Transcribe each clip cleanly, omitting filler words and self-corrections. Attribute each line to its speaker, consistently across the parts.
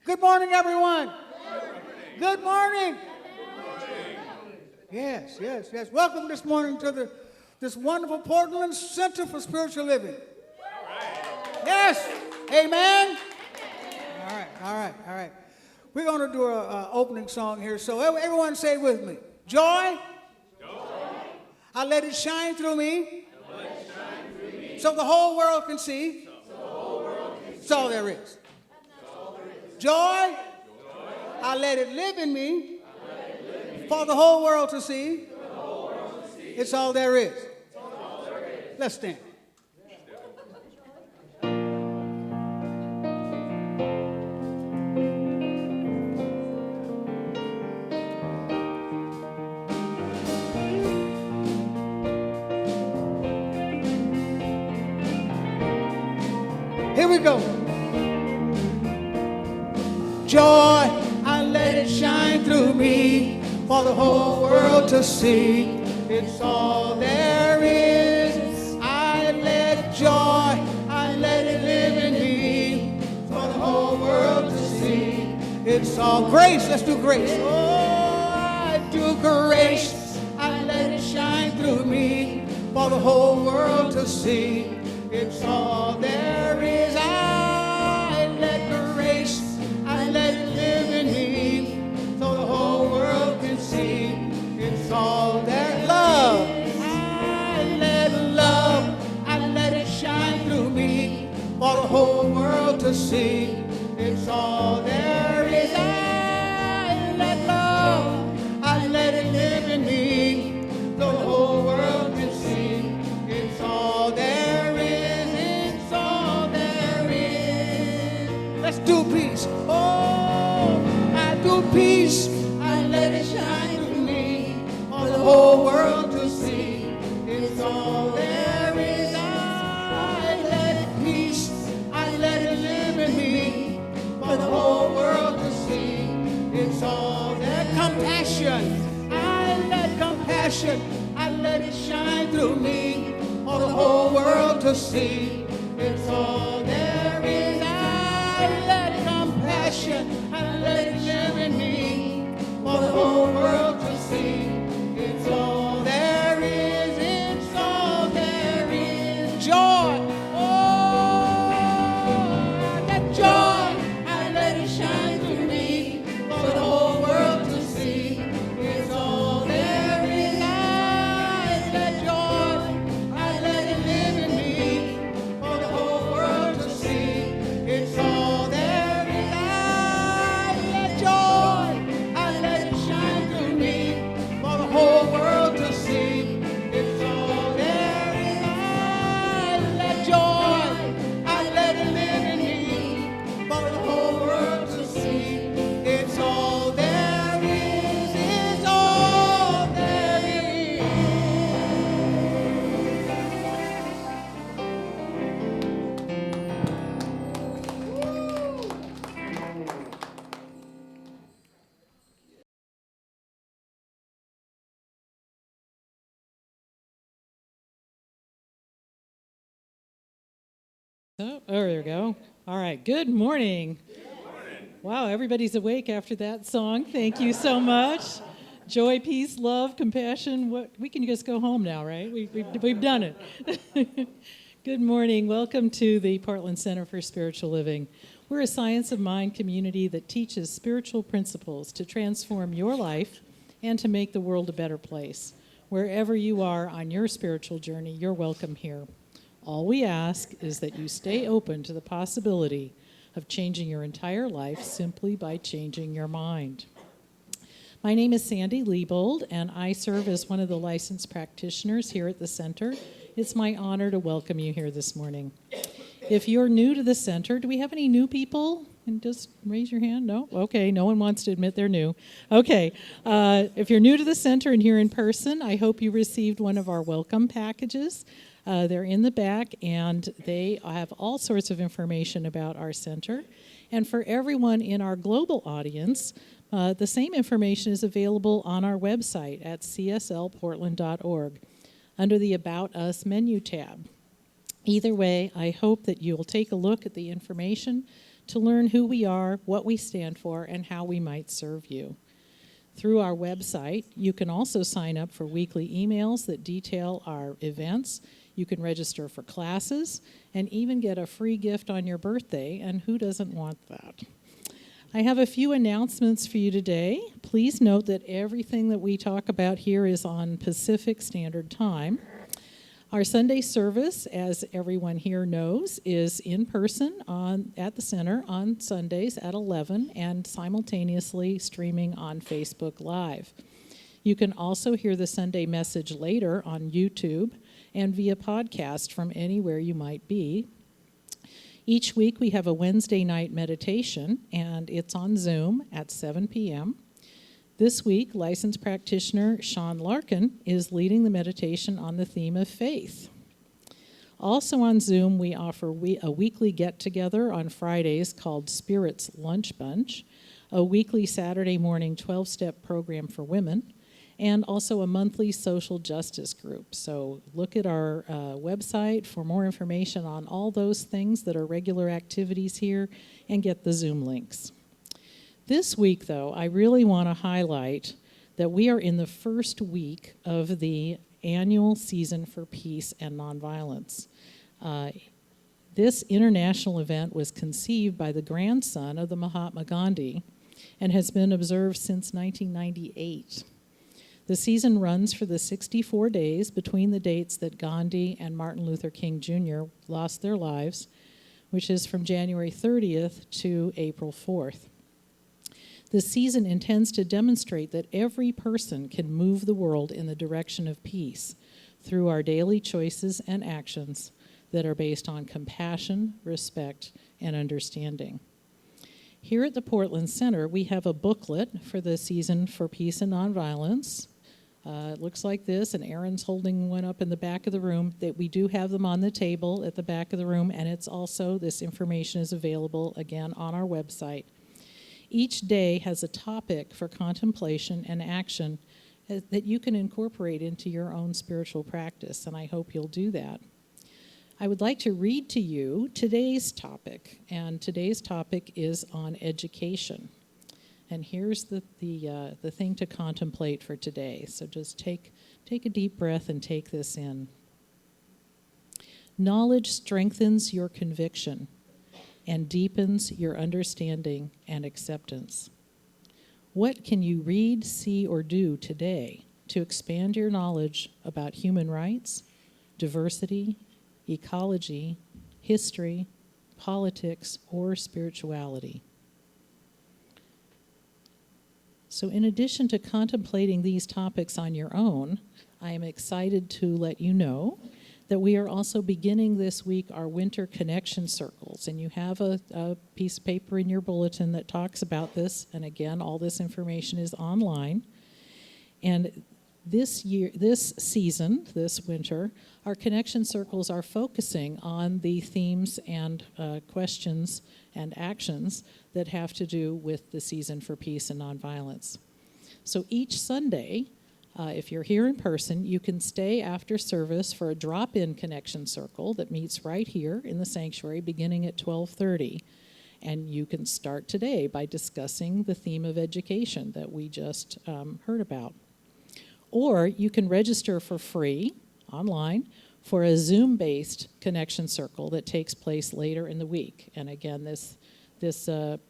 Speaker 1: Good morning, everyone. Good morning. Yes. Welcome this morning to this wonderful Portland Center for Spiritual Living. Yes. Amen. All right. We're going to do an opening song here. So everyone say it with me. Joy. I let it shine through me. So the whole world can see. That's all there is. Joy. I let it live in me. For the whole world to see. It's all there is. Let's stand. Here we go. Joy, I let it shine through me for the whole world to see. It's all there is. I let joy, I let it live in me for the whole world to see. It's all grace. Let's do grace. Oh, I do grace. I let it shine through me for the whole world to see. It's all there is. I let grace, I let it live in me so the whole world can see. It's all there. Love, I let love, I let it shine through me for the whole world to see. It's all there is. I let love, I let it live in me so the whole world can see. It's all there is. Let's do peace. Oh, I do peace. I let it shine through me for the whole world to see. It's all there is. I let it peace. I let it live in me for the whole world to see. It's all there. Compassion. I let compassion. I let it shine through me for the whole world to see. It's all there is. I let compassion, I let it live in me for the whole world to see. It's all there is, it's all there is. Joy, oh, I let joy, I let it shine through me for the whole world to see. It's all there is. I let joy, I let it live in me for the whole world to see. It's all there is. I let joy, I let it shine through me for the whole world to see. It's all there is. I let joy, I let it live in me for the whole world to see. It's all there is. It's all there is.
Speaker 2: Oh, there we go. All right. Good morning. Wow, everybody's awake after that song. Thank you so much. Joy, peace, love, compassion. We can just go home now, right? We've done it. Good morning. Welcome to the Portland Center for Spiritual Living. We're a science of mind community that teaches spiritual principles to transform your life and to make the world a better place. Wherever you are on your spiritual journey, you're welcome here. All we ask is that you stay open to the possibility of changing your entire life simply by changing your mind. My name is Sandy Liebold, and I serve as one of the licensed practitioners here at the center. It's my honor to welcome you here this morning. If you're new to the center, do we have any new people? And just raise your hand. No? Okay, no one wants to admit they're new. Okay, if you're new to the center and here in person, I hope you received one of our welcome packages. They're in the back, and they have all sorts of information about our center. And for everyone in our global audience, the same information is available on our website at cslportland.org under the About Us menu tab. Either way, I hope that you'll take a look at the information to learn who we are, what we stand for, and how we might serve you. Through our website, you can also sign up for weekly emails that detail our events. You can register for classes and even get a free gift on your birthday, and who doesn't want that? I have a few announcements for you today. Please note that everything that we talk about here is on Pacific Standard Time. Our Sunday service, as everyone here knows, is in person at the center on Sundays at 11 and simultaneously streaming on Facebook Live. You can also hear the Sunday message later on YouTube and via podcast from anywhere you might be. Each week we have a Wednesday night meditation, and it's on Zoom at 7 p.m. This week, licensed practitioner Sean Larkin is leading the meditation on the theme of faith. Also on Zoom, we offer a weekly get-together on Fridays called Spirit's Lunch Bunch, a weekly Saturday morning 12-step program for women, and also a monthly social justice group. So look at our website for more information on all those things that are regular activities here and get the Zoom links. This week, though, I really want to highlight that we are in the first week of the annual Season for Peace and Nonviolence. This international event was conceived by the grandson of the Mahatma Gandhi and has been observed since 1998. The season runs for the 64 days between the dates that Gandhi and Martin Luther King Jr. lost their lives, which is from January 30th to April 4th. The season intends to demonstrate that every person can move the world in the direction of peace through our daily choices and actions that are based on compassion, respect, and understanding. Here at the Portland Center, we have a booklet for the Season for Peace and Nonviolence. It looks like this, and Aaron's holding one up in the back of the room. That we do have them on the table at the back of the room, and it's also, this information is available, again, on our website. Each day has a topic for contemplation and action that you can incorporate into your own spiritual practice, and I hope you'll do that. I would like to read to you today's topic, and today's topic is on education. And here's the thing to contemplate for today. So just take a deep breath and take this in. Knowledge strengthens your conviction and deepens your understanding and acceptance. What can you read, see, or do today to expand your knowledge about human rights, diversity, ecology, history, politics, or spirituality? So in addition to contemplating these topics on your own, I am excited to let you know that we are also beginning this week our winter connection circles. And you have a piece of paper in your bulletin that talks about this. And again, all this information is online. And this season, this winter, our connection circles are focusing on the themes and questions and actions that have to do with the Season for Peace and Nonviolence. So each Sunday, if you're here in person, you can stay after service for a drop-in connection circle that meets right here in the sanctuary beginning at 12:30. And you can start today by discussing the theme of education that we just heard about. Or you can register for free online for a Zoom-based connection circle that takes place later in the week. And again, this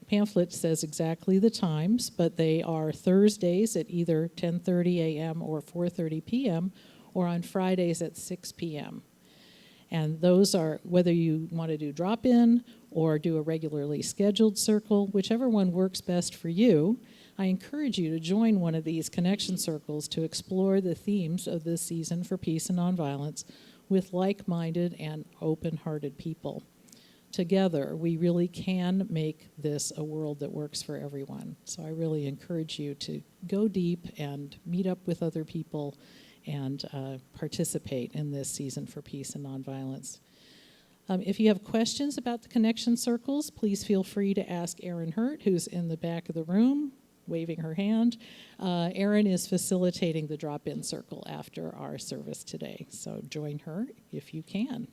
Speaker 2: pamphlet says exactly the times, but they are Thursdays at either 10:30 a.m. or 4:30 p.m., or on Fridays at 6 p.m. And those are, whether you want to do drop-in or do a regularly scheduled circle, whichever one works best for you, I encourage you to join one of these connection circles to explore the themes of this Season for Peace and Nonviolence with like-minded and open-hearted people. Together, we really can make this a world that works for everyone. So I really encourage you to go deep and meet up with other people and participate in this Season for Peace and Nonviolence. If you have questions about the connection circles, please feel free to ask Erin Hurt, who's in the back of the room, waving her hand. Erin is facilitating the drop-in circle after our service today, so join her if you can.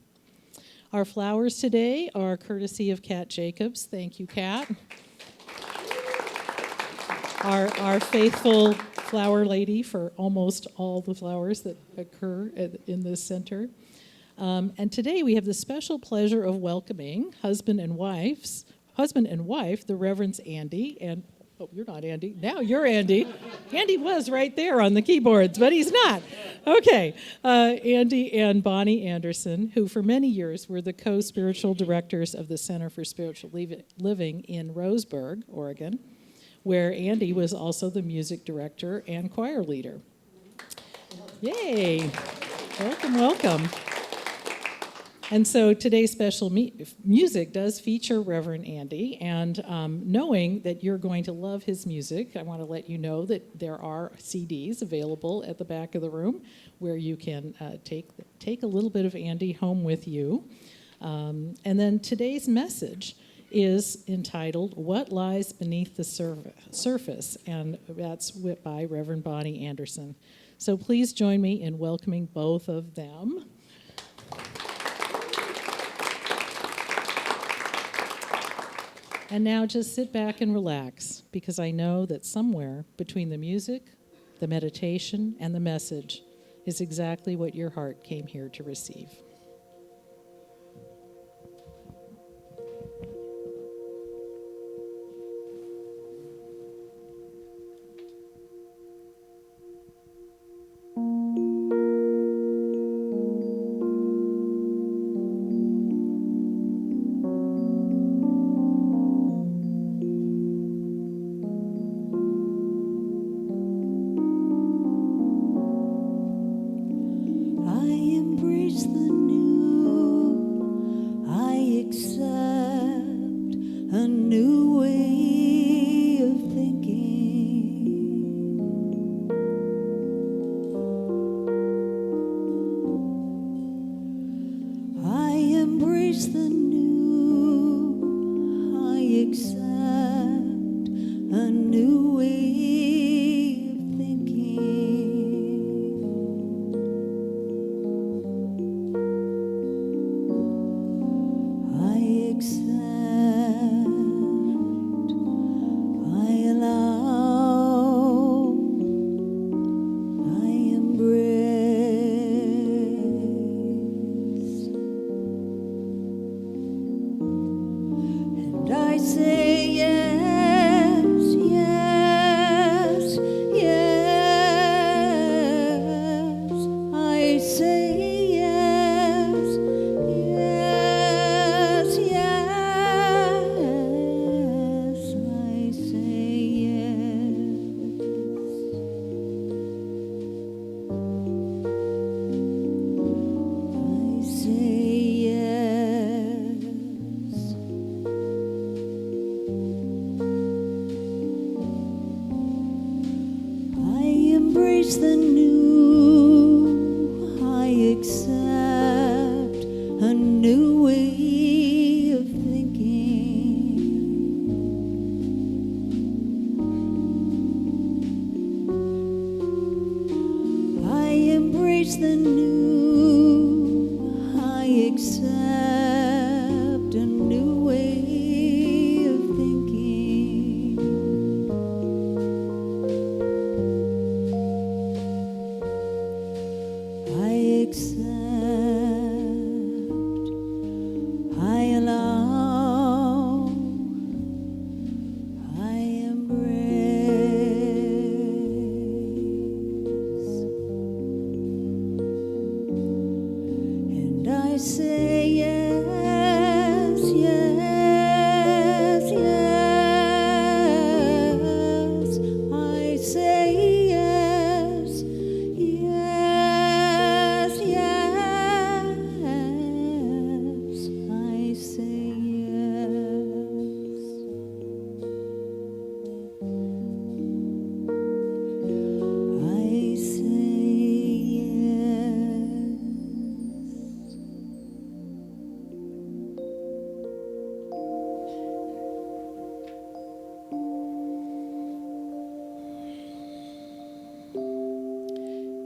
Speaker 2: Our flowers today are courtesy of Kat Jacobs. Thank you, Kat. Our faithful flower lady for almost all the flowers that occur in this center. And today we have the special pleasure of welcoming husband and wife, the Reverends Andy and, oh, you're not Andy. Now you're Andy. Andy was right there on the keyboards, but he's not. Okay. Andy and Bonnie Anderson, who for many years were the co-spiritual directors of the Center for Spiritual Living in Roseburg, Oregon, where Andy was also the music director and choir leader. Yay. Welcome, welcome. And so today's special music does feature Reverend Andy, and knowing that you're going to love his music, I want to let you know that there are CDs available at the back of the room where you can take a little bit of Andy home with you. And then today's message is entitled, What Lies Beneath the Surface, and that's by Reverend Bonnie Anderson. So please join me in welcoming both of them. And now just sit back and relax, because I know that somewhere between the music, the meditation, and the message is exactly what your heart came here to receive.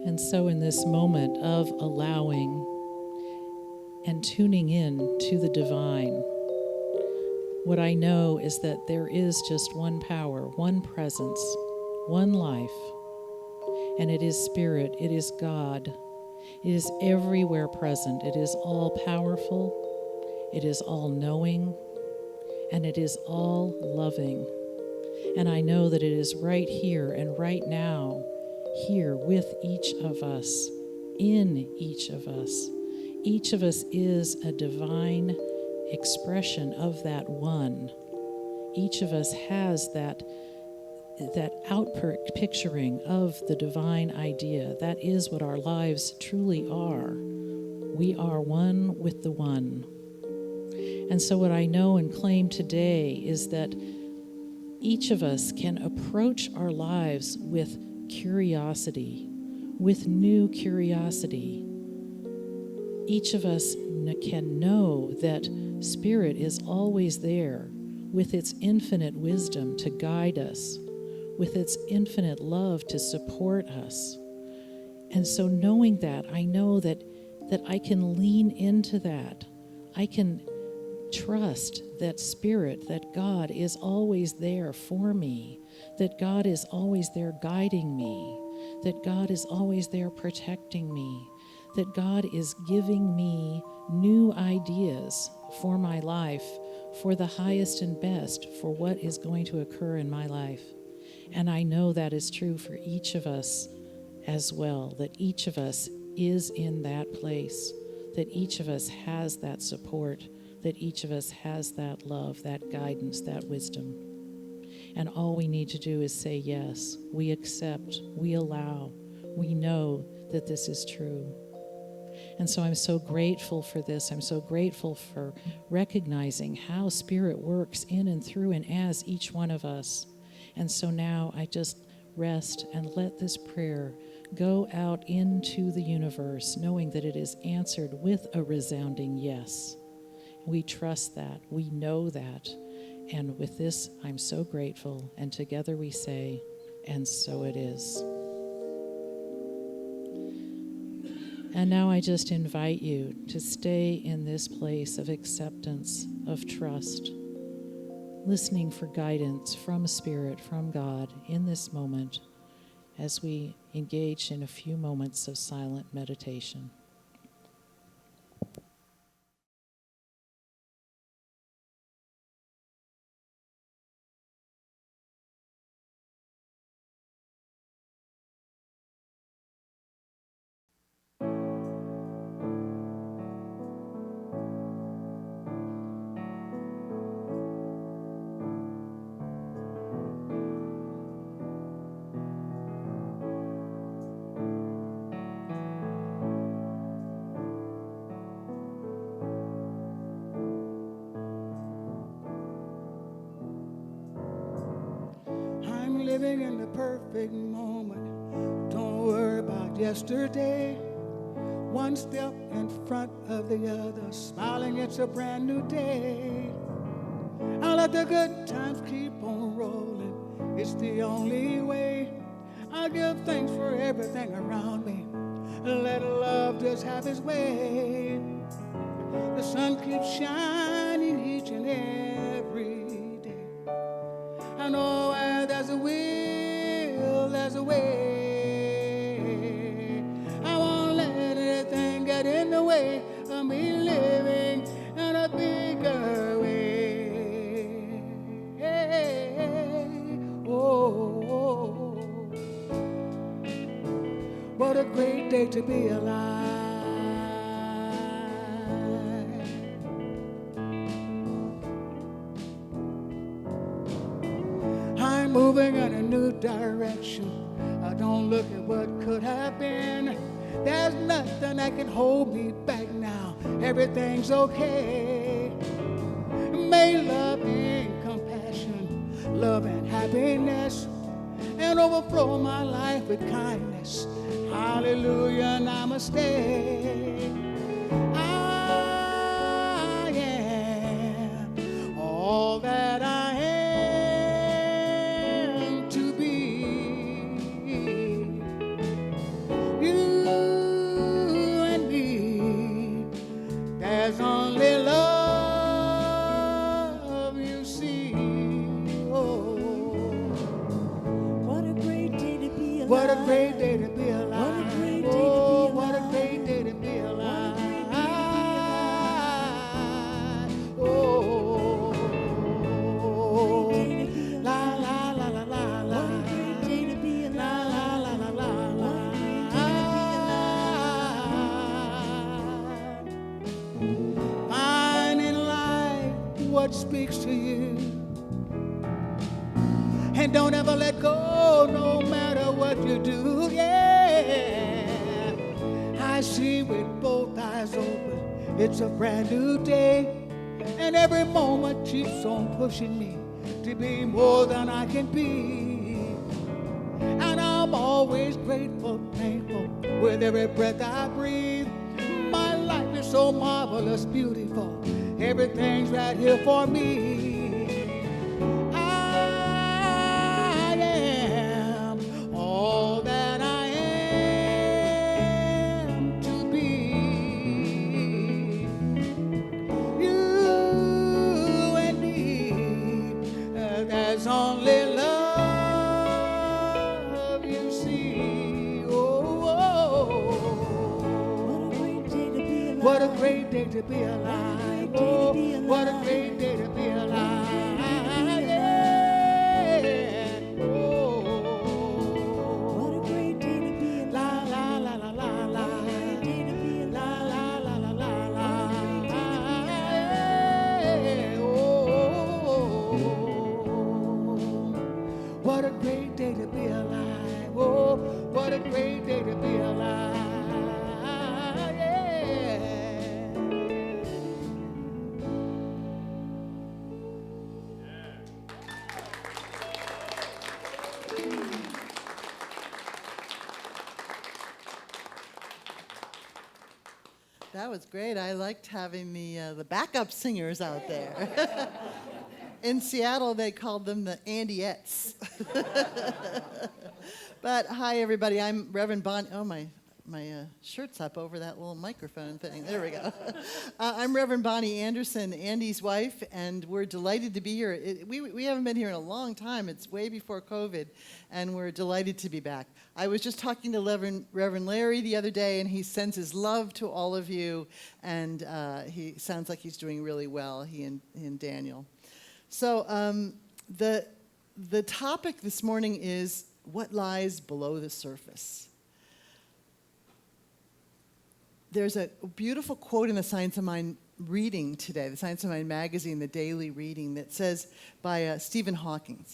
Speaker 2: And so in this moment of allowing and tuning in to the divine. What I know is that there is just one power, one presence, one life, and it is Spirit, it is God. It is everywhere present. It is all powerful, it is all knowing, and it is all loving. And I know that it is right here and right now, here with each of us, in each of us. Each of us is a divine expression of that one. Each of us has that picturing of the divine idea. That is what our lives truly are. We are one with the one. And so what I know and claim today is that each of us can approach our lives with curiosity, with new curiosity. Each of us can know that Spirit is always there with its infinite wisdom to guide us, with its infinite love to support us. And so knowing that, I know that I can lean into that. I can trust that Spirit, that God is always there for me, that God is always there guiding me, that God is always there protecting me, that God is giving me new ideas for my life, for the highest and best, for what is going to occur in my life. And I know that is true for each of us as well, that each of us is in that place, that each of us has that support, that each of us has that love, that guidance, that wisdom. And all we need to do is say yes. We accept, we allow, we know that this is true. And so I'm so grateful for this. I'm so grateful for recognizing how Spirit works in and through and as each one of us. And so now I just rest and let this prayer go out into the universe, knowing that it is answered with a resounding yes. We trust that. We know that. And with this, I'm so grateful. And together we say, and so it is. And now I just invite you to stay in this place of acceptance, of trust, listening for guidance from Spirit, from God in this moment as we engage in a few moments of silent meditation.
Speaker 1: I'm living in the perfect moment. Don't worry about yesterday. One step in front of the other, smiling, it's a brand new day. I'll let the good times keep on rolling. It's the only way. I give thanks for everything around me. Let love just have its way. The sun keeps shining each and every day. I know where there's a will, there's a way. I won't let anything get in the way of me living in a bigger way. Oh, what a great day to be alive. I'm moving in a new direction. I don't look at what could have been. There's nothing that can hold me back now. Everything's okay. May love and compassion, love and happiness, and overflow my life with kindness. Hallelujah, namaste. I am all that I am to be. You and me, there's What a great day to be alive. Oh, what a great day to be alive. Oh, la la la la la la. What a great day to be alive. La la la la la la. Find in life what speaks to you. And don't ever let go, no matter what you do, yeah. I see with both eyes open, it's a brand new day. And every moment keeps on pushing me to be more than I can be. And I'm always grateful, thankful with every breath I breathe. My life is so marvelous, beautiful. Everything's right here for me. All that I am to be. You and me, there's only love you see. What a great day to be alive. Oh, what a great day to be alive. What a great day to be alive. Oh, what a great day to be alive.
Speaker 3: That was great. I liked having the backup singers out there. In Seattle, they called them the Andyettes. But hi, everybody. I'm Reverend Bonnie. Oh, my shirt's up over that little microphone thing. There we go. I'm Reverend Bonnie Anderson, Andy's wife, and we're delighted to be here. We haven't been here in a long time. It's way before COVID, and we're delighted to be back. I was just talking to Reverend Larry the other day, and he sends his love to all of you, and he sounds like he's doing really well, he and Daniel. So the topic this morning is what lies below the surface. There's a beautiful quote in the Science of Mind reading today, the Science of Mind magazine, the daily reading, that says by Stephen Hawking,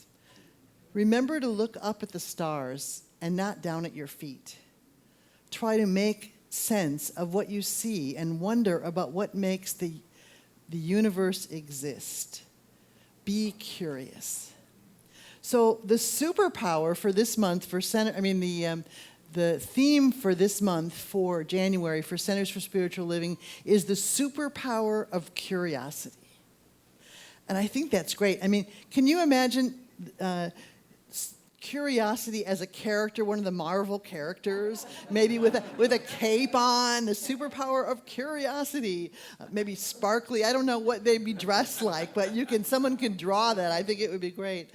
Speaker 3: remember to look up at the stars and not down at your feet. Try to make sense of what you see and wonder about what makes the universe exist. Be curious. So the superpower for this month for the theme for this month for January for Centers for Spiritual Living is the superpower of curiosity. And I think that's great. I mean, can you imagine curiosity as a character, one of the Marvel characters, maybe with a cape on, the superpower of curiosity, maybe sparkly. I don't know what they'd be dressed like, but someone can draw that. I think it would be great.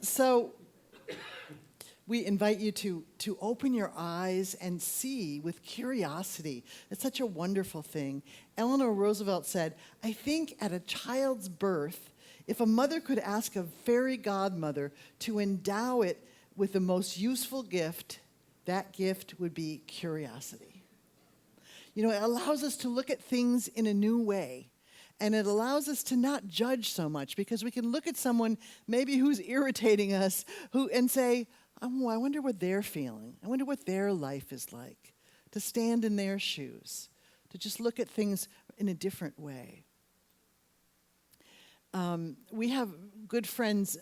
Speaker 3: So we invite you to open your eyes and see with curiosity. It's such a wonderful thing. Eleanor Roosevelt said, I think at a child's birth, if a mother could ask a fairy godmother to endow it with the most useful gift, that gift would be curiosity. You know, it allows us to look at things in a new way. And it allows us to not judge so much because we can look at someone maybe who's irritating us and say, oh, I wonder what they're feeling. I wonder what their life is like. To stand in their shoes. To just look at things in a different way. We have good friends,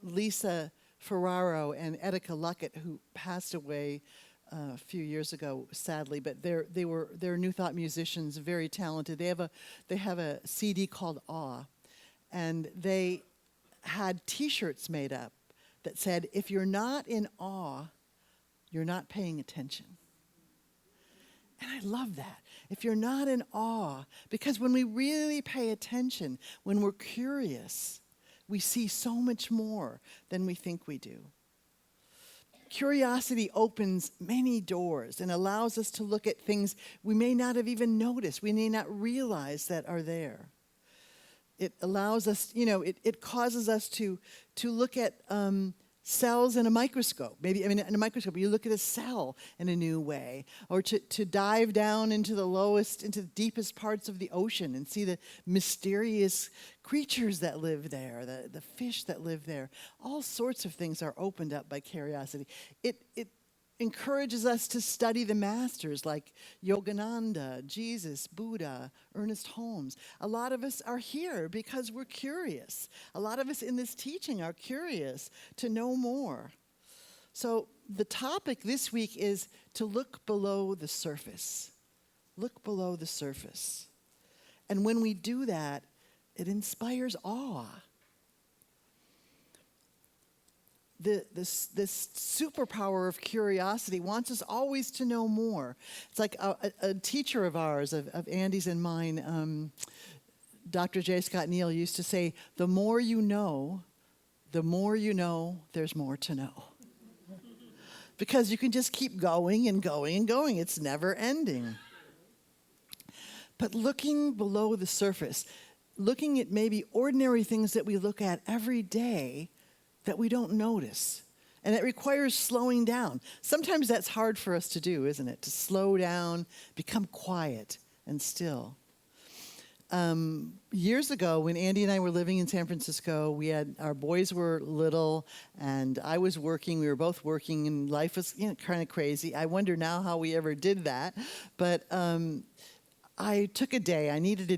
Speaker 3: Lisa Ferraro and Etika Luckett, who passed away a few years ago, sadly. But they're New Thought musicians, very talented. They have a CD called Awe, and they had T-shirts made up that said, "If you're not in awe, you're not paying attention." And I love that. If you're not in awe, because when we really pay attention, when we're curious, we see so much more than we think we do. Curiosity opens many doors and allows us to look at things we may not have even noticed, we may not realize that are there. It allows us, it causes us to look at cells in a microscope. In a microscope, you look at a cell in a new way, or to dive down into the deepest parts of the ocean and see the mysterious creatures that live there, the fish that live there. All sorts of things are opened up by curiosity. It encourages us to study the masters like Yogananda, Jesus, Buddha, Ernest Holmes. A lot of us are here because we're curious. A lot of us in this teaching are curious to know more. So the topic this week is to look below the surface. Look below the surface. And when we do that, it inspires awe. This superpower of curiosity wants us always to know more. It's like a teacher of ours, of Andy's and mine, Dr. J. Scott Neal used to say, the more you know, there's more to know. Because you can just keep going and going and going. It's never ending. But looking below the surface, looking at maybe ordinary things that we look at every day that we don't notice. And it requires slowing down. Sometimes that's hard for us to do, isn't it? To slow down, become quiet and still. Years ago, when Andy and I were living in San Francisco, our boys were little, and I was working. We were both working, and life was kind of crazy. I wonder now how we ever did that. But I took a day. I needed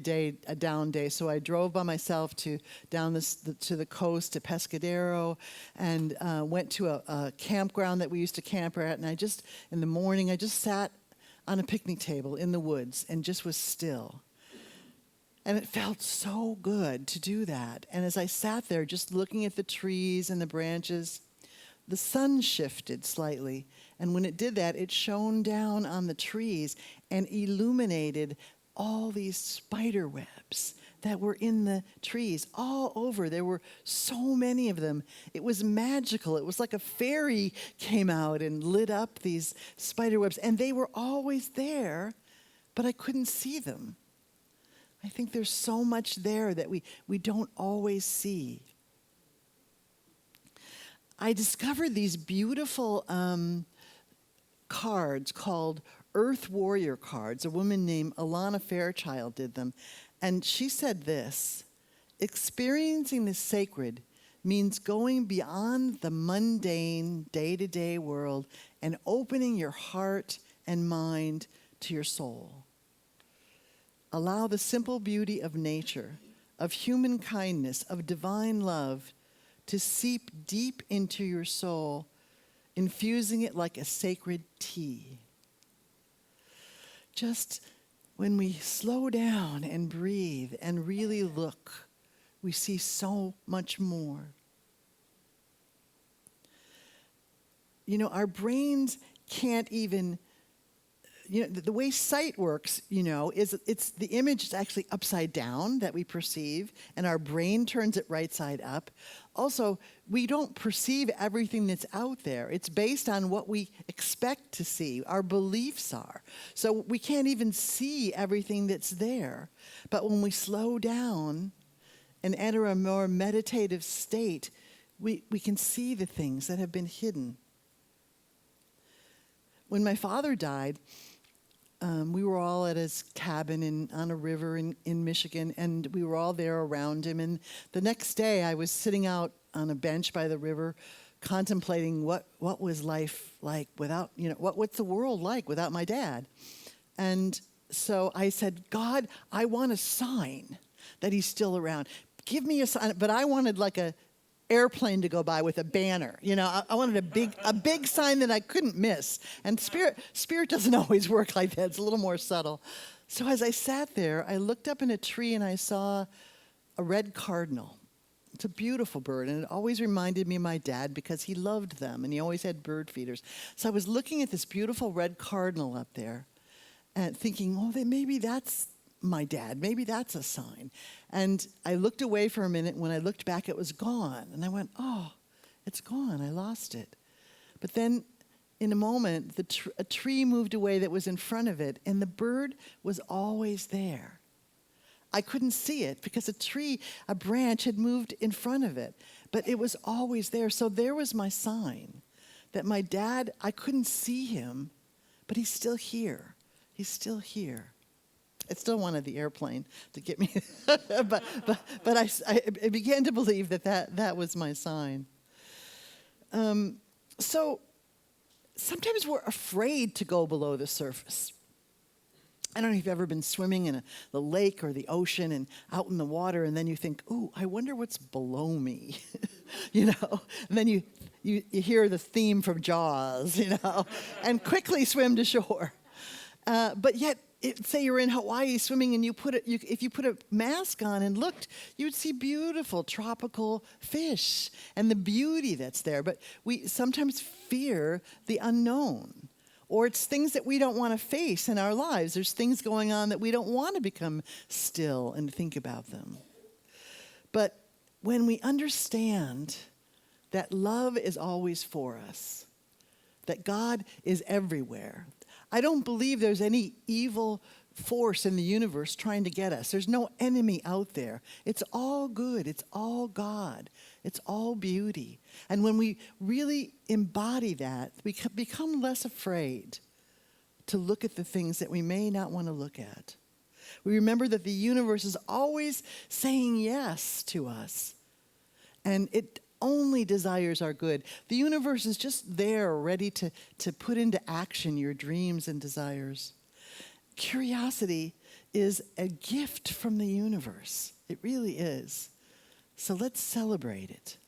Speaker 3: a down day, so I drove by myself to the coast to Pescadero, and went to a campground that we used to camp at. And in the morning, I just sat on a picnic table in the woods and just was still. And it felt so good to do that. And as I sat there, just looking at the trees and the branches, the sun shifted slightly. And when it did that, it shone down on the trees and illuminated all these spider webs that were in the trees all over. There were so many of them. It was magical. It was like a fairy came out and lit up these spider webs. And they were always there, but I couldn't see them. I think there's so much there that we don't always see. I discovered these beautiful cards called Earth Warrior cards. A woman named Alana Fairchild did them. And she said this: experiencing the sacred means going beyond the mundane, day-to-day world and opening your heart and mind to your soul. Allow the simple beauty of nature, of human kindness, of divine love to seep deep into your soul, infusing it like a sacred tea. Just when we slow down and breathe and really look, we see so much more. Our brains can't even, the way sight works, is the image is actually upside down that we perceive, and our brain turns it right side up. Also, we don't perceive everything that's out there. It's based on what we expect to see, our beliefs are. So we can't even see everything that's there. But when we slow down and enter a more meditative state, we can see the things that have been hidden. When my father died, we were all at his cabin on a river in Michigan, and we were all there around him. And the next day, I was sitting out on a bench by the river, contemplating what was life like without, what's the world like without my dad? And so I said, God, I want a sign that he's still around. Give me a sign. But I wanted like a airplane to go by with a banner. I wanted a big sign that I couldn't miss. And spirit doesn't always work like that. It's a little more subtle. So as I sat there, I looked up in a tree and I saw a red cardinal. It's a beautiful bird, and it always reminded me of my dad because he loved them, and he always had bird feeders. So I was looking at this beautiful red cardinal up there and thinking, maybe that's my dad. Maybe that's a sign. And I looked away for a minute. When I looked back, it was gone. And I went, it's gone. I lost it. But then in a moment, a tree moved away that was in front of it, and the bird was always there. I couldn't see it because a branch had moved in front of it, but it was always there. So there was my sign that my dad, I couldn't see him, but he's still here. He's still here. I still wanted the airplane to get me, but I began to believe that was my sign. So sometimes we're afraid to go below the surface. I don't know if you've ever been swimming in the lake or the ocean and out in the water, and then you think, ooh, I wonder what's below me, And then you hear the theme from Jaws, and quickly swim to shore. But yet, say you're in Hawaii swimming and if you put a mask on and looked, you'd see beautiful tropical fish and the beauty that's there. But we sometimes fear the unknown. Or it's things that we don't want to face in our lives. There's things going on that we don't want to become still and think about them. But when we understand that love is always for us, that God is everywhere, I don't believe there's any evil force in the universe trying to get us. There's no enemy out there. It's all good. It's all God. It's all beauty. And when we really embody that, we become less afraid to look at the things that we may not want to look at. We remember that the universe is always saying yes to us. And it only desires our good. The universe is just there, ready to put into action your dreams and desires. Curiosity is a gift from the universe. It really is. So let's celebrate it.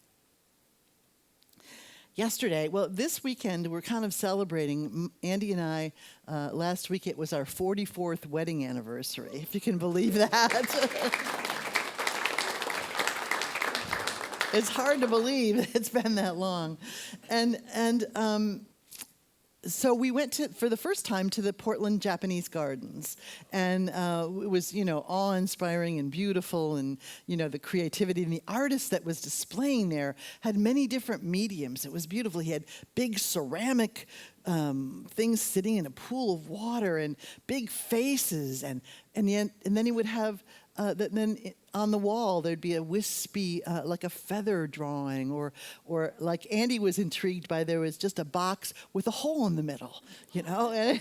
Speaker 3: This weekend, we're kind of celebrating. Andy and I, last week, it was our 44th wedding anniversary, if you can believe that. It's hard to believe it's been that long. So we went for the first time to the Portland Japanese Gardens, and it was, awe-inspiring and beautiful, and, the creativity and the artist that was displaying there had many different mediums. It was beautiful. He had big ceramic things sitting in a pool of water and big faces, and then he would have on the wall there'd be a wispy, like a feather drawing, or like Andy was intrigued by, there was just a box with a hole in the middle, And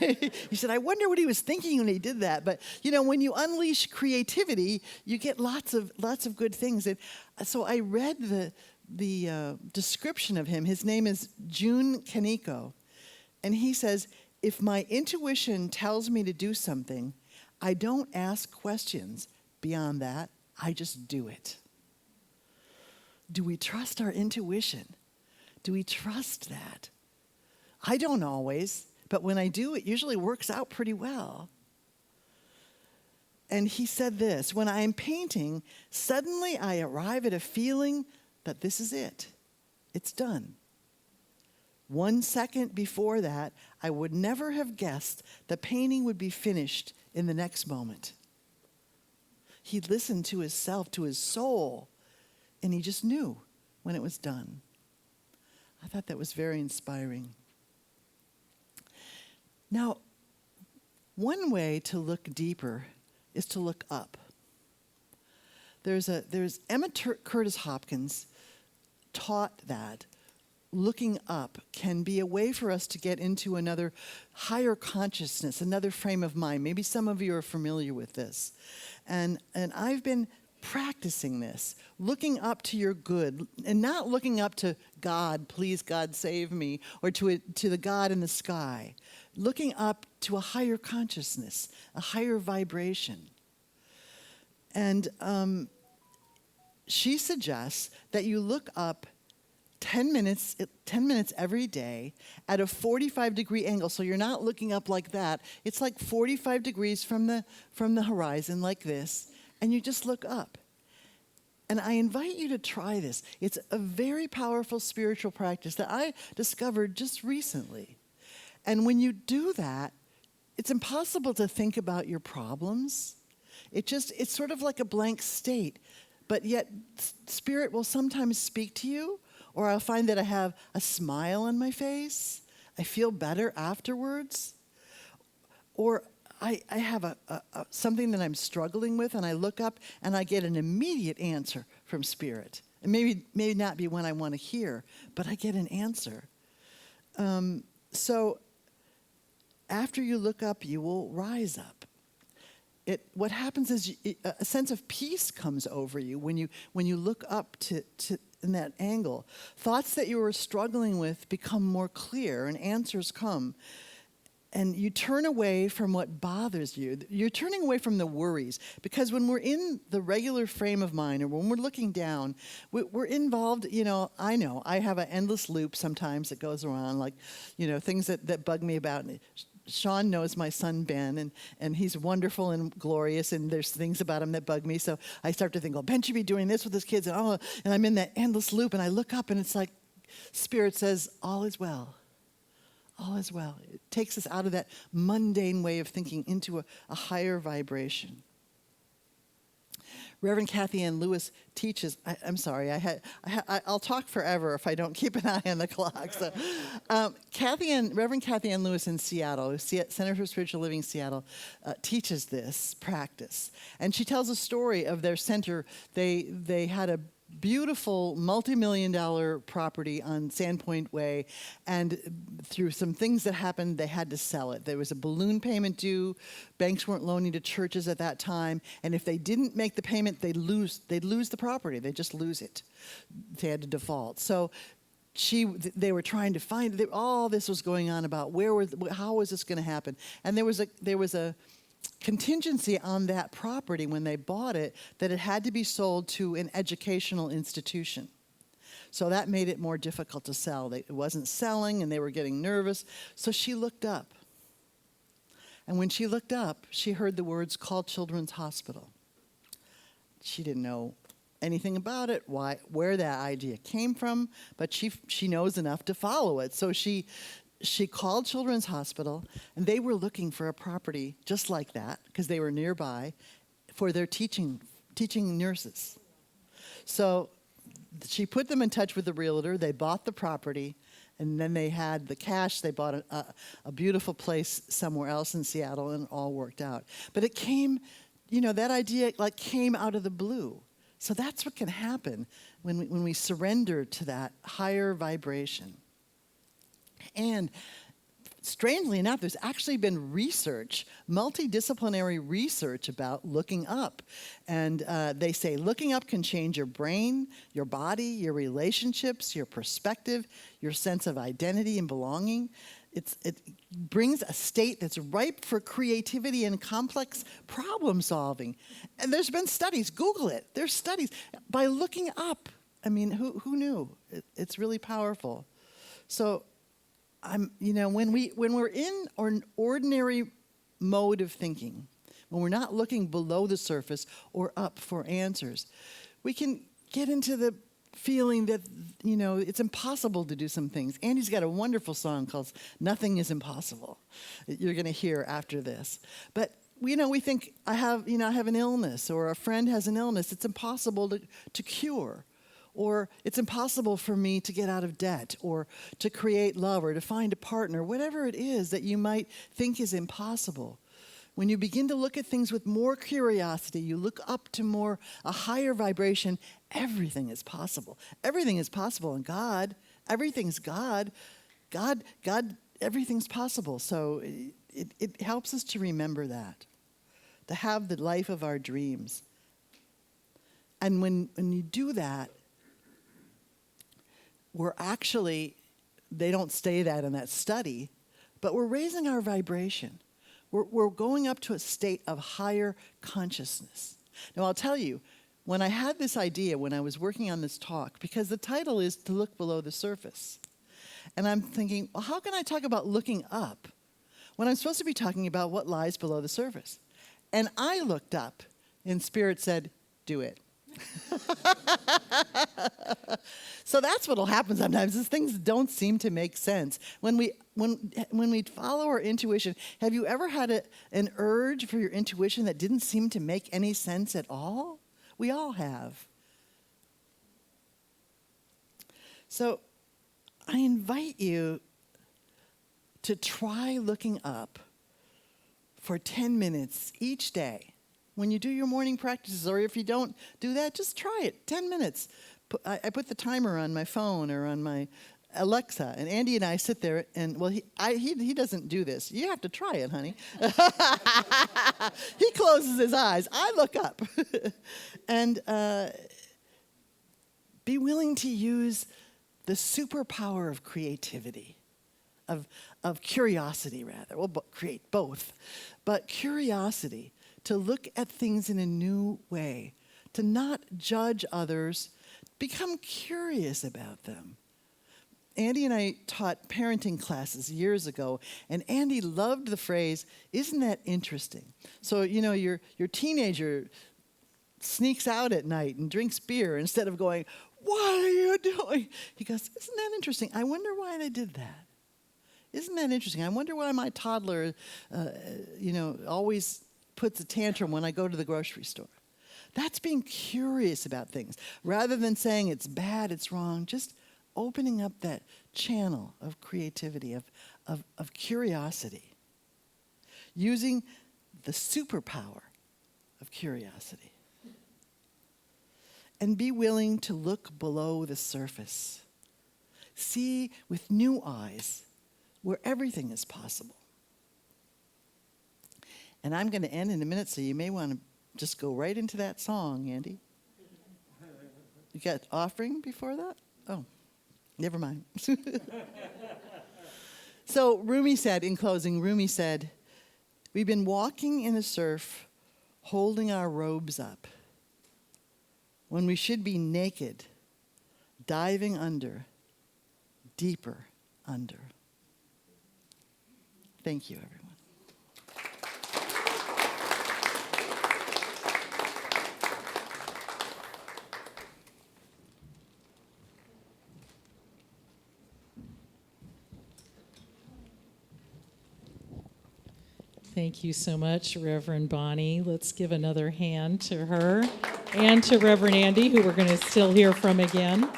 Speaker 3: he said, I wonder what he was thinking when he did that. But when you unleash creativity, you get lots of good things. And so I read the description of him. His name is Jun Kaneko, and he says, if my intuition tells me to do something, I don't ask questions. Beyond that, I just do it. Do we trust our intuition? Do we trust that? I don't always, but when I do, it usually works out pretty well. And he said this, when I am painting, suddenly I arrive at a feeling that this is it. It's done. 1 second before that, I would never have guessed the painting would be finished in the next moment. He listened to himself, to his soul, and he just knew when it was done. I thought that was very inspiring. Now, one way to look deeper is to look up. There's Emma Curtis Hopkins taught that looking up can be a way for us to get into another higher consciousness, another frame of mind. Maybe some of you are familiar with this. And I've been practicing this, looking up to your good, and not looking up to God, please God save me, or to the God in the sky. Looking up to a higher consciousness, a higher vibration. And she suggests that you look up 10 minutes every day at a 45-degree angle. So you're not looking up like that. It's like 45 degrees from the horizon, like this, and you just look up. And I invite you to try this. It's a very powerful spiritual practice that I discovered just recently. And when you do that, it's impossible to think about your problems. It's sort of like a blank state. But yet, Spirit will sometimes speak to you, Or I'll find that I have a smile on my face. I feel better afterwards. Or I have something that I'm struggling with, and I look up and I get an immediate answer from Spirit. And maybe not be one I want to hear, but I get an answer. So after you look up, you will rise up. What happens is a sense of peace comes over you when you look up to in that angle. Thoughts that you were struggling with become more clear, and answers come. And you turn away from what bothers you. You're turning away from the worries. Because when we're in the regular frame of mind, or when we're looking down, we're involved, I have an endless loop sometimes that goes around, like, things that bug me about. Sean knows my son Ben, and he's wonderful and glorious, and there's things about him that bug me. So I start to think, Ben should be doing this with his kids, and I'm in that endless loop, and I look up, and it's like Spirit says, all is well. All is well. It takes us out of that mundane way of thinking into a higher vibration. Reverend Kathy Ann Lewis teaches. I'm sorry. I'll talk forever if I don't keep an eye on the clock. So, Reverend Kathy Ann Lewis in Seattle, Center for Spiritual Living Seattle, teaches this practice, and she tells a story of their center. They had a beautiful multi-million-dollar property on Sandpoint Way, and through some things that happened, they had to sell it. There was a balloon payment due. Banks weren't loaning to churches at that time, and if they didn't make the payment, they'd lose the property. They'd just lose it. They had to default. So they were trying to find. All this was going on about how was this going to happen, and there was a contingency on that property when they bought it that it had to be sold to an educational institution. So that made it more difficult to sell. It wasn't selling, and they were getting nervous. So she looked up. And when she looked up, she heard the words, "Call Children's Hospital." She didn't know anything about it, where that idea came from, but she knows enough to follow it. So she called Children's Hospital, and they were looking for a property just like that, because they were nearby, for their teaching nurses. So she put them in touch with the realtor. They bought the property, and then they had the cash. They bought a beautiful place somewhere else in Seattle, and it all worked out. But it came, that idea came out of the blue. So that's what can happen when we surrender to that higher vibration. And strangely enough, there's actually been multidisciplinary research about looking up. And they say looking up can change your brain, your body, your relationships, your perspective, your sense of identity and belonging. It brings a state that's ripe for creativity and complex problem solving. And there's been studies. Google it. There's studies. By looking up, who knew? It's really powerful. So when we're in an ordinary mode of thinking, when we're not looking below the surface or up for answers, we can get into the feeling that, it's impossible to do some things. Andy's got a wonderful song called "Nothing is Impossible" that you're going to hear after this. But, we think I have an illness, or a friend has an illness. It's impossible to cure. Or it's impossible for me to get out of debt, or to create love, or to find a partner, whatever it is that you might think is impossible. When you begin to look at things with more curiosity, you look up to a higher vibration, everything is possible. Everything is possible in God. Everything's God. God, everything's possible. So it helps us to remember that, to have the life of our dreams. And when you do that, we're actually, they don't say that in that study, but we're raising our vibration. We're going up to a state of higher consciousness. Now, I'll tell you, when I had this idea, when I was working on this talk, because the title is "To Look Below the Surface," and I'm thinking, well, how can I talk about looking up when I'm supposed to be talking about what lies below the surface? And I looked up, and Spirit said, "Do it." So that's what'll happen sometimes, is things don't seem to make sense. When we follow our intuition, have you ever had an urge for your intuition that didn't seem to make any sense at all? We all have. So I invite you to try looking up for 10 minutes each day. When you do your morning practices, or if you don't do that, just try it, 10 minutes. I put the timer on my phone or on my Alexa, and Andy and I sit there, and well, he doesn't do this. You have to try it, honey. He closes his eyes. I look up. And be willing to use the superpower of creativity, of curiosity, rather. We'll create both. But curiosity, to look at things in a new way, to not judge others, become curious about them. Andy and I taught parenting classes years ago, and Andy loved the phrase, "Isn't that interesting?" So, your teenager sneaks out at night and drinks beer instead of going, "What are you doing?" He goes, "Isn't that interesting? I wonder why they did that. Isn't that interesting? I wonder why my toddler, always puts a tantrum when I go to the grocery store." That's being curious about things. Rather than saying it's bad, it's wrong, just opening up that channel of creativity, of curiosity. Using the superpower of curiosity. And be willing to look below the surface. See with new eyes where everything is possible. And I'm going to end in a minute, so you may want to just go right into that song, Andy. You got offering before that? Oh, never mind. So in closing, Rumi said, "We've been walking in the surf, holding our robes up, when we should be naked, diving under, deeper under." Thank you, everyone.
Speaker 2: Thank you so much, Reverend Bonnie. Let's give another hand to her and to Reverend Andy, who we're going to still hear from again.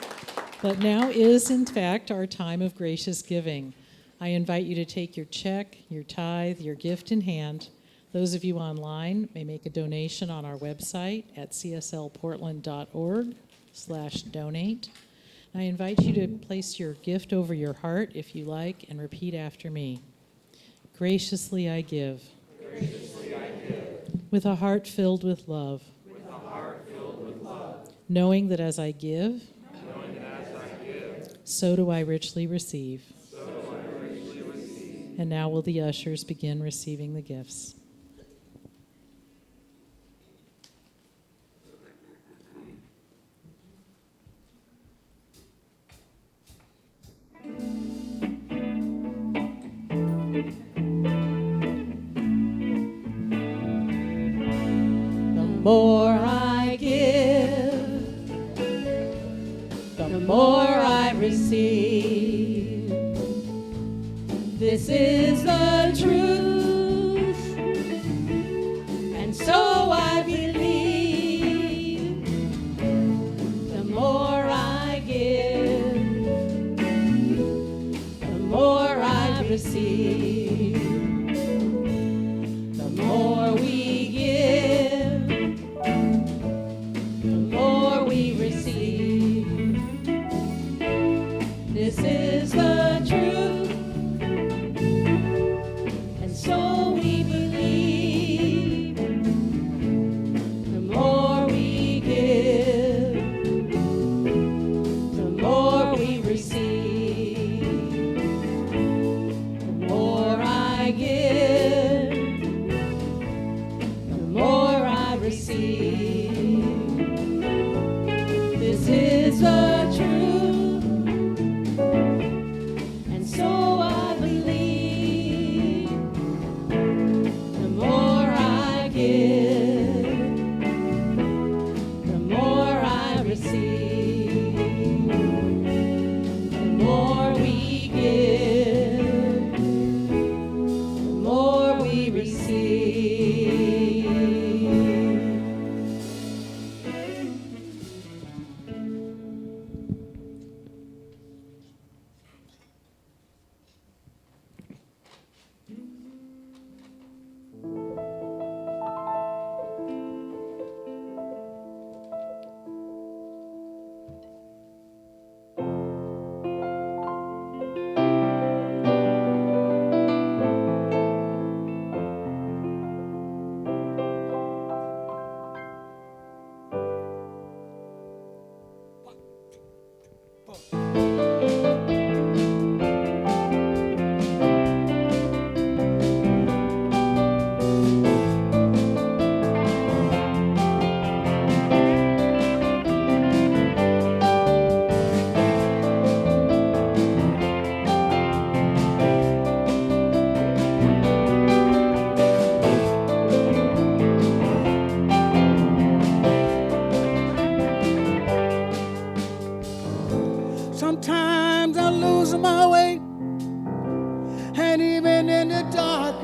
Speaker 2: But now is, in fact, our time of gracious giving. I invite you to take your check, your tithe, your gift in hand. Those of you online may make a donation on our website at cslportland.org/donate. I invite you to place your gift over your heart, if you like, and repeat after me. Graciously I give. Graciously I give. With a heart filled with love. With a heart filled with love. Knowing that as I give. Knowing that as I give. So do I richly receive. So do I richly receive. And now will the ushers begin receiving the gifts.
Speaker 1: The more I give, the more I receive. This is the truth, and so I believe. The more I give, the more I receive. The more we give, the more we receive. This is the truth, and so we believe. The more we give, the more we receive. The more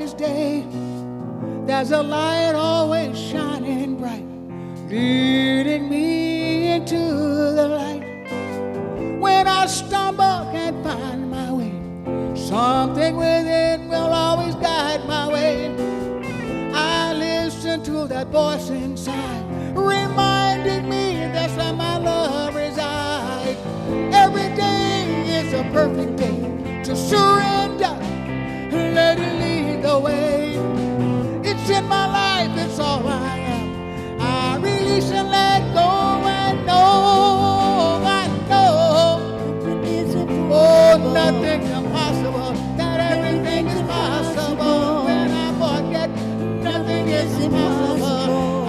Speaker 1: darkest day, there's a light always shining bright, leading me into the light. When I stumble, can't find my way, something within will always guide my way. I listen to that voice inside, reminding me that's where my love resides. Every day is a perfect day to surrender, let it lead the way. It's in my life, it's all I am. I release and let go. I know, oh, nothing's impossible, that everything is possible. When I forget, nothing is impossible.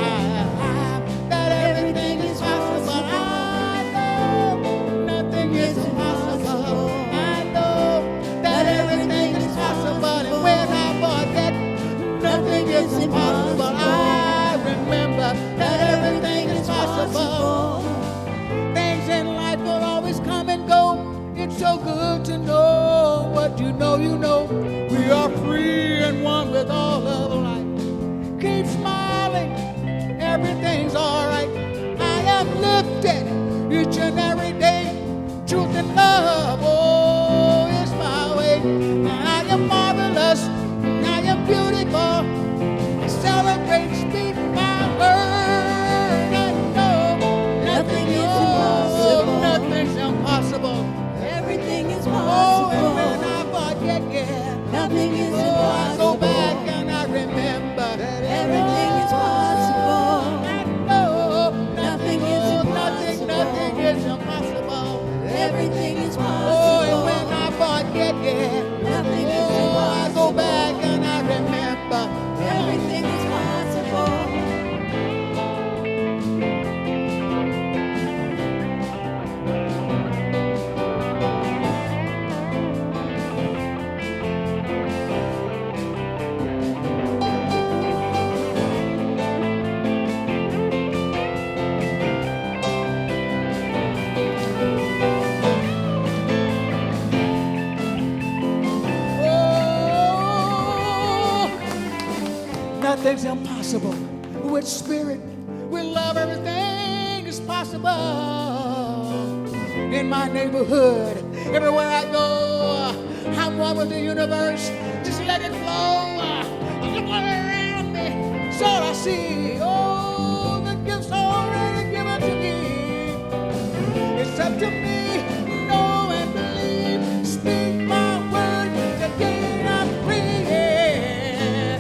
Speaker 1: That everything is possible. I know nothing is impossible. I know that everything is possible. And when I forget, nothing is impossible. I remember that everything is possible. Things in life will always come and go. It's so good to know what you know, you know. We are free and one with all of life. Keep smiling, everything's all right. I am lifted each and every day. Truth and love, oh, is my way. I am marvelous, I am beautiful. I celebrate, speak my word. I know nothing is impossible. Nothing's impossible.
Speaker 4: Everything is
Speaker 1: Oh,
Speaker 4: possible.
Speaker 1: and when I forget, yeah,
Speaker 4: Nothing is
Speaker 1: oh, I go
Speaker 4: impossible.
Speaker 1: back and I remember that
Speaker 4: Everything is possible.
Speaker 1: I know
Speaker 4: Nothing is
Speaker 1: nothing,
Speaker 4: impossible.
Speaker 1: nothing is impossible.
Speaker 4: Everything is
Speaker 1: Oh,
Speaker 4: possible.
Speaker 1: and when I forget, yeah,
Speaker 4: Nothing is
Speaker 1: oh, I go
Speaker 4: impossible.
Speaker 1: back and I remember.
Speaker 4: Everything is possible.
Speaker 1: Oh, nothing's impossible. With spirit, with love, everything is possible. In my neighborhood, everywhere I go, I'm one with the universe. Just let it flow. Look around me, it's all I see. Oh, the gifts already given to me. It's up to me, know and believe. Speak my word, to gain I'm free. Yeah.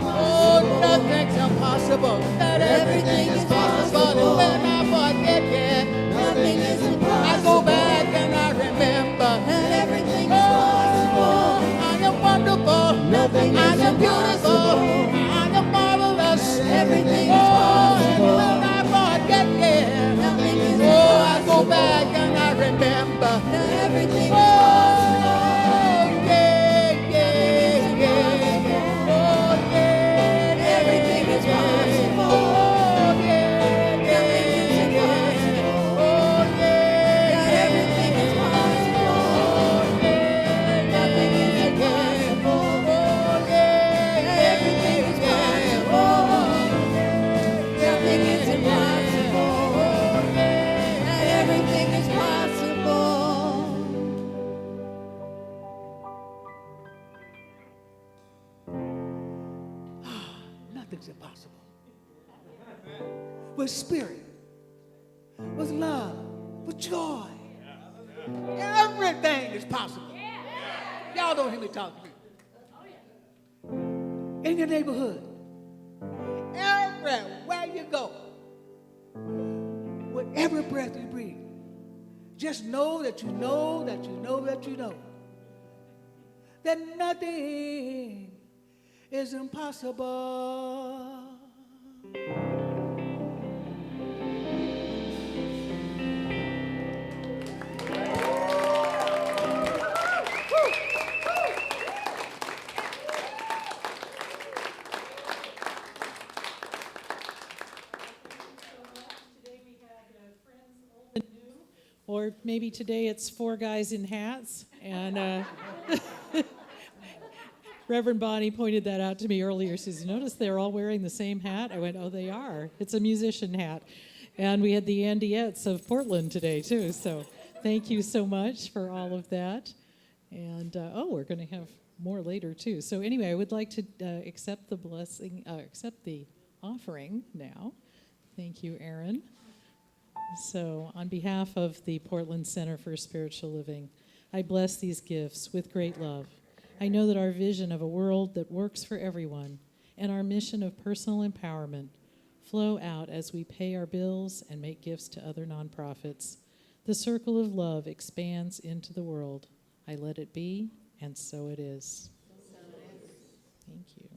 Speaker 1: Oh, nothing's impossible. That everything is possible. And when I forget, yeah,
Speaker 4: Nothing is
Speaker 1: I
Speaker 4: impossible.
Speaker 1: go back and I remember.
Speaker 4: And everything is
Speaker 1: Oh,
Speaker 4: possible.
Speaker 1: I am wonderful.
Speaker 4: Nothing
Speaker 1: I
Speaker 4: is
Speaker 1: am beautiful.
Speaker 4: impossible.
Speaker 1: I am marvelous.
Speaker 4: Everything is
Speaker 1: Oh,
Speaker 4: possible.
Speaker 1: and when I forget, yeah,
Speaker 4: Nothing is
Speaker 1: oh, I go
Speaker 4: impossible.
Speaker 1: back and I remember.
Speaker 4: And everything
Speaker 1: Oh,
Speaker 4: is possible.
Speaker 1: yeah, yeah, yeah. Oh, yeah.
Speaker 4: Everything is possible.
Speaker 1: Oh, yeah, yeah.
Speaker 4: Nothing is impossible.
Speaker 1: Oh, yeah.
Speaker 4: And everything is possible. Nothing is impossible. And everything is possible. Nothing is impossible. And everything is possible.
Speaker 1: Nothing's impossible. With spirit, with love, with joy, everything is possible. Y'all don't hear me talk to me. In your neighborhood, everywhere you go, with every breath you breathe, just know that you know that you know that you know that nothing is impossible.
Speaker 2: Or maybe today it's four guys in hats. And Reverend Bonnie pointed that out to me earlier. She says, notice they're all wearing the same hat? I went, oh, they are. It's a musician hat. And we had the Andiettes of Portland today, too. So thank you so much for all of that. And, we're going to have more later, too. So anyway, I would like to accept the blessing, accept the offering now. Thank you, Aaron. So on behalf of the Portland Center for Spiritual Living, I bless these gifts with great love. I know that our vision of a world that works for everyone and our mission of personal empowerment flow out as we pay our bills and make gifts to other nonprofits. The circle of love expands into the world. I let it be, and so it is. Thank you.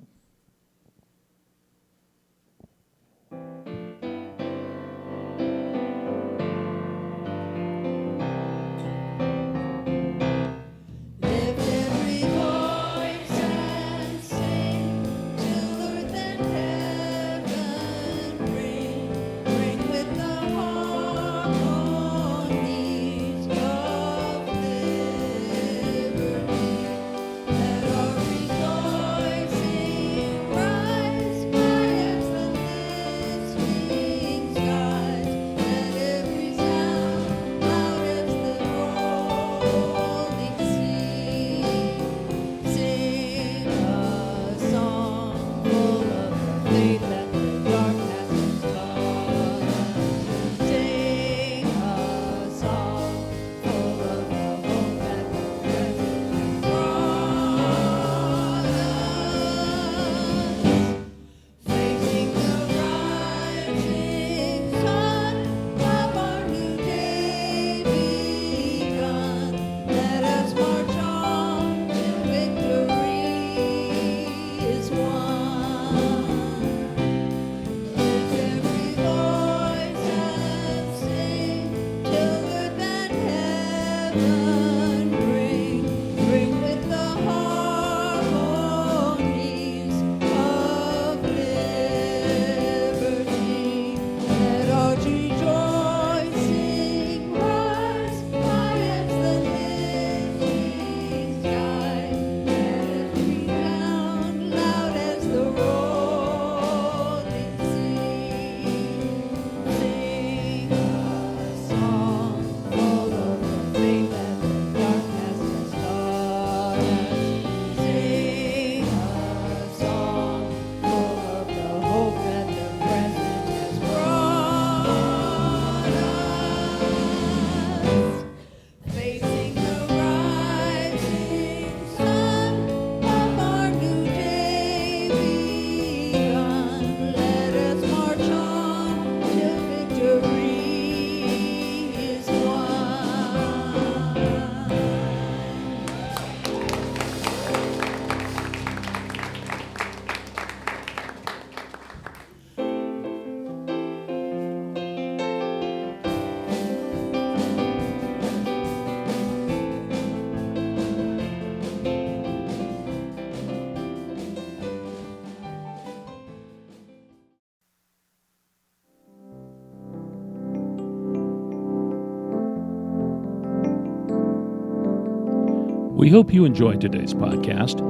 Speaker 5: We hope you enjoyed today's podcast.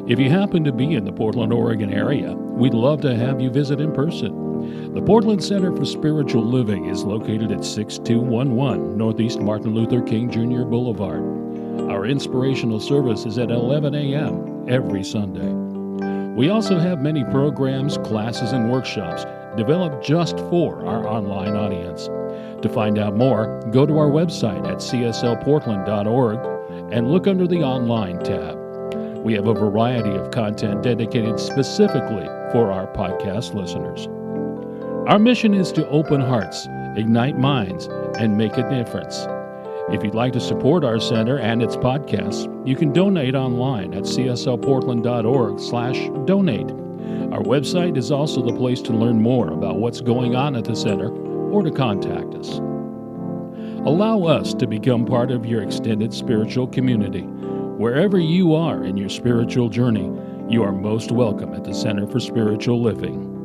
Speaker 5: If you happen to be in the Portland, Oregon area, we'd love to have you visit in person. The Portland Center for Spiritual Living is located at 6211 Northeast Martin Luther King Jr. Boulevard. Our inspirational service is at 11 a.m. every Sunday. We also have many programs, classes, and workshops developed just for our online audience. To find out more, go to our website at cslportland.org and look under the Online tab. We have a variety of content dedicated specifically for our podcast listeners. Our mission is to open hearts, ignite minds, and make a difference. If you'd like to support our center and its podcasts, you can donate online at cslportland.org/donate. Our website is also the place to learn more about what's going on at the center or to contact us. Allow us to become part of your extended spiritual community. Wherever you are in your spiritual journey, you are most welcome at the Center for Spiritual Living.